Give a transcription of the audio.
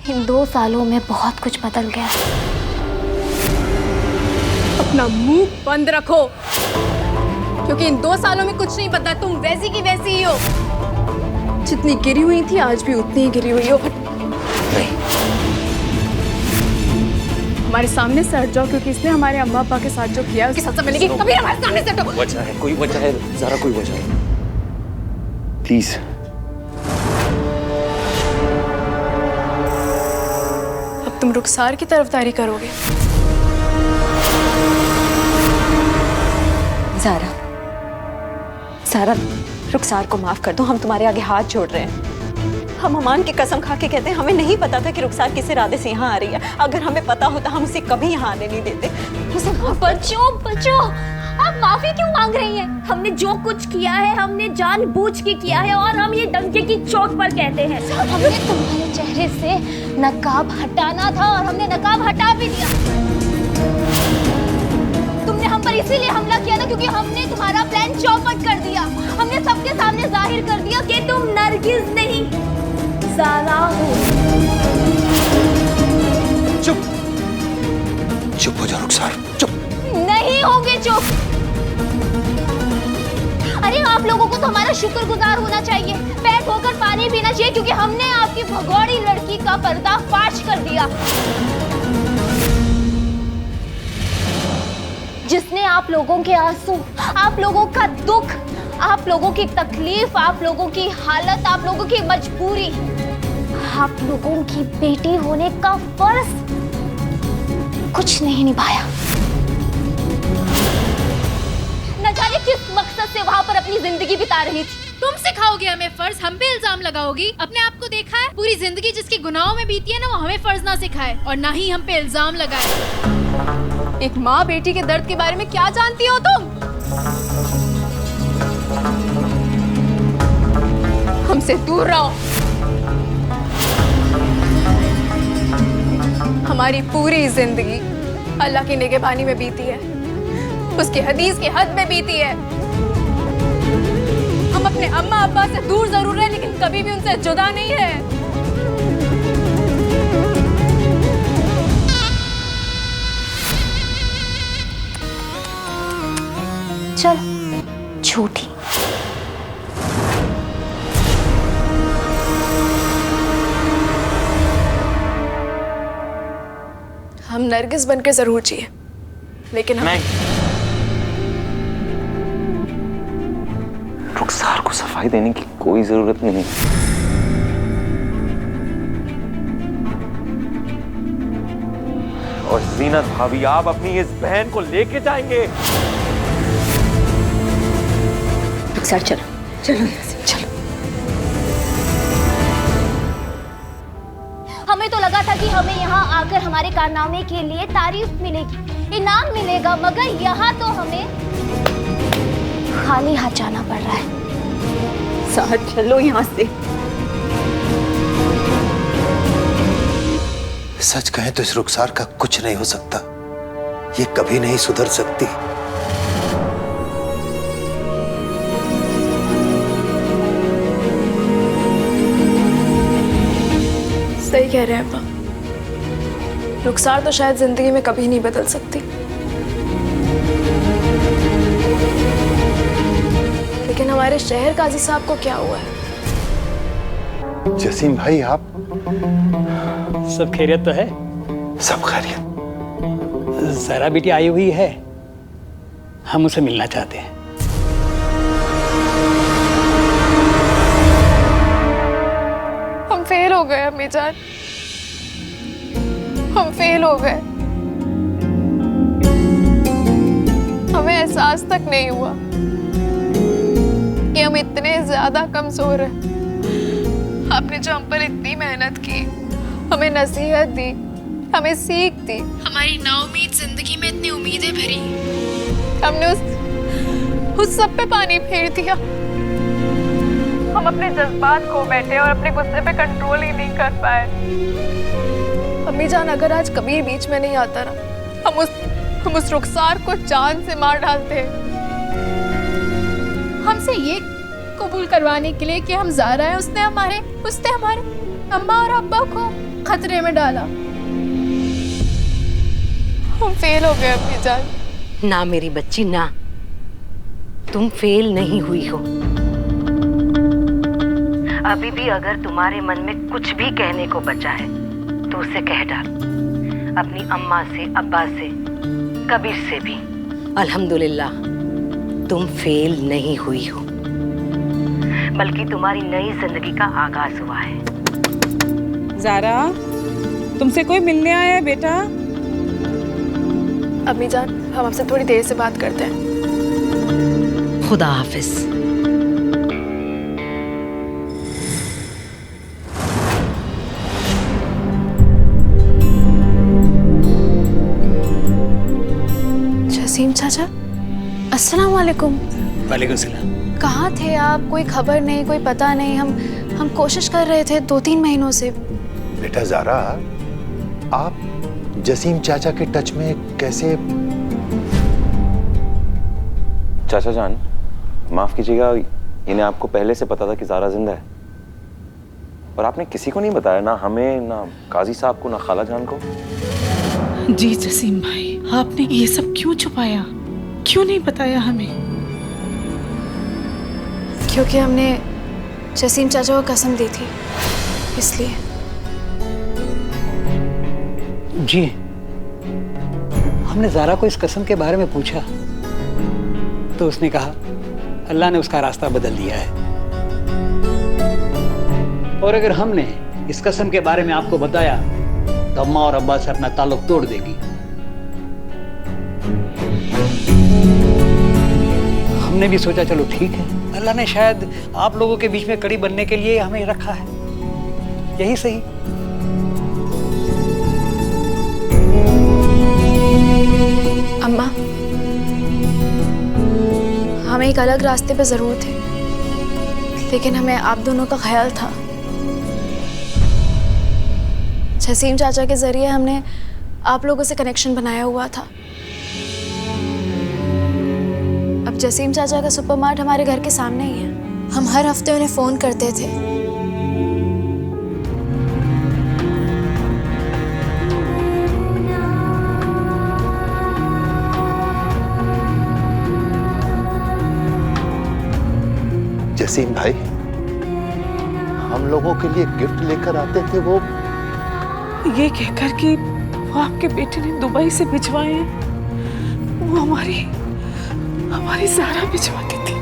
इन 2 सालों में बहुत कुछ बदल गया। अपना मुंह बंद रखो, क्योंकि इन 2 सालों में कुछ नहीं बदला। तुम वैसी की वैसी ही हो, जितनी गिरी हुई थी आज भी उतनी ही गिरी हुई हो। हमारे सामने से हट जाओ, क्योंकि इसने हमारे अम्मा पापा के साथ जो किया उसके साथ मिलेगी। कभी हमारे सामने से हटो। वजह है, कोई वजह है ज़रा, कोई वजह है प्लीज। अब तुम रुखसार की तरफदारी करोगे? सारा रुखसार को माफ कर दो, हम तुम्हारे आगे हाथ जोड़ रहे हैं। हम अमान की कसम खा के कहते हैं, हमें नहीं पता था कि रुखसार किस इरादे से यहाँ आ रही है। अगर हमें पता होता हम उसे कभी यहाँ आने नहीं देते। बच्चों, आप माफी क्यों मांग रही हैं? हमने जो कुछ किया है हमने जानबूझ के किया है, और हम ये डंके की चोट पर कहते हैं। हमने तुम्हारे चेहरे से नकाब हटाना था और हमने नकाब हटा भी दिया। तुमने हम पर इसीलिए हमला किया ना क्योंकि हमने तुम्हारा प्लान चौपट कर दिया। हमने सबके सामने जाहिर कर दिया कि तुम नरगिस नहीं ज़ारा हो। चुप हो जा रुखसार, चुप। नहीं होंगे चुप। अरे आप लोगों को तो हमारा शुक्रगुजार होना चाहिए, पैर धोकर पानी पीना चाहिए, क्योंकि हमने आपकी भगोड़ी लड़की का पर्दाफाश कर दिया, जिसने आप लोगों के आंसू, आप लोगों का दुख, आप लोगों की तकलीफ, आप लोगों की हालत, आप लोगों की मजबूरी, आप लोगों की बेटी होने का फर्ज कुछ नहीं निभाया। न जाने किस मकसद से वहां पर अपनी जिंदगी बिता रही थी। तुम सिखाओगे हमें फर्ज, हम पे इल्जाम लगाओगी? अपने आप को देखा है? पूरी जिंदगी जिसकी गुनाहों में बीती है ना, वो हमें फर्ज ना सिखाए और ना ही हम पे इल्जाम लगाए। एक माँ बेटी के दर्द के बारे में क्या जानती हो तुम? हमसे दूर रहो। हमारी पूरी जिंदगी अल्लाह की निगहबानी में बीती है, उसके हदीस के हद में बीती है। हम अपने अम्मा अब्बा से दूर जरूर है, लेकिन कभी भी उनसे जुदा नहीं है। चल झूठी। हम नरगिस बनकर जरूर जिए, लेकिन हम रुखसार को सफाई देने की कोई जरूरत नहीं। और जीनत भाभी, आप अपनी इस बहन को लेके जाएंगे? रुखसार चलो चलो यहाँ से चलो। हमें तो लगा था कि हमें यहाँ आकर हमारे कारनामे के लिए तारीफ मिलेगी, इनाम मिलेगा, मगर यहाँ तो हमें खाली हाथ जाना पड़ रहा है। साथ चलो यहाँ से। सच कहें तो इस रुखसार का कुछ नहीं हो सकता, ये कभी नहीं सुधर सकती। सही कह रहे हैं अब्बा, रुखसार तो शायद जिंदगी में कभी नहीं बदल सकती, लेकिन हमारे शहर काजी साहब को क्या हुआ है? जसीम भाई, आप सब खैरियत तो है? सब खैरियत। ज़रा बेटी आई हुई है, हम उसे मिलना चाहते हैं। हम फेल हो गए अम्मी जान, हम फेल हो गए। हमें एहसास तक नहीं हुआ कि हम इतने ज्यादा कमजोर हैं। आपने जो हम पर इतनी मेहनत की, हमें नसीहत दी, हमें सीख दी, हमारी नाउमीद जिंदगी में इतनी उम्मीदें भरी, हमने उस सब पे पानी फेर दिया। हम अपने जज्बात खो बैठे और अपने गुस्से पे कंट्रोल ही नहीं कर पाए। अम्मी जान, अगर आज कबीर बीच में नहीं आता ना, हम उस रुखसार को जान से मार डालते। हमसे ये कबूल करवाने के लिए कि हम ज़ारा हैं, उसने हमारे अम्मा और अब्बा को खतरे में डाला। हम फेल हो गए अम्मी जान। ना मेरी बच्ची ना, तुम फेल नहीं हुई हो। अभी भी अगर तुम्हारे मन में कुछ भी कहने को बचा है तो उसे कह डाल, अपनी अम्मा से, अब्बा से, कबीर से भी। अल्हम्दुलिल्लाह तुम फेल नहीं हुई हो, बल्कि तुम्हारी नई जिंदगी का आगाज हुआ है। ज़ारा, तुमसे कोई मिलने आया है बेटा? अम्मी जान, हम आपसे थोड़ी देर से बात करते हैं। खुदा हाफिज। जसीम चाचा, अस्सलाम वालेकुम। वालेकुम सलाम। कहाँ थे आप? कोई खबर नहीं, कोई पता नहीं। हम कोशिश कर रहे थे 2-3 महीनों से। बेटा ज़ारा, आप जसीम चाचा के टच में कैसे? चाचा जान, माफ कीजिएगा, इन्हें आपको पहले से पता था कि ज़ारा जिंदा है, और आपने किसी को नहीं बताया, ना हमें, ना काजी साहब को, ना खाला जान को। जी जसीम भाई, आपने ये सब क्यों छुपाया? क्यों नहीं बताया हमें? क्योंकि हमने जसीम चाचा को कसम दी थी, इसलिए। जी, हमने ज़ारा को इस कसम के बारे में पूछा तो उसने कहा अल्लाह ने उसका रास्ता बदल दिया है, और अगर हमने इस कसम के बारे में आपको बताया तो अम्मा और अब्बा से अपना ताल्लुक तोड़ देगी। हमने भी सोचा चलो ठीक है, अल्लाह ने शायद आप लोगों के बीच में कड़ी बनने के लिए हमें रखा है, यही सही। अम्मा, हम एक अलग रास्ते पे जरूर थे, लेकिन हमें आप दोनों का ख्याल था। जसीम चाचा के जरिए हमने आप लोगों से कनेक्शन बनाया हुआ था। अब जसीम चाचा का सुपरमार्ट हमारे घर के सामने ही है। हम हर हफ्ते उन्हें फोन करते थे। जसीम भाई हम लोगों के लिए गिफ्ट लेकर आते थे, वो ये कहकर कि वो आपके बेटे ने दुबई से भिजवाए हैं, वो हमारी ज़ारा भिजवाती थी।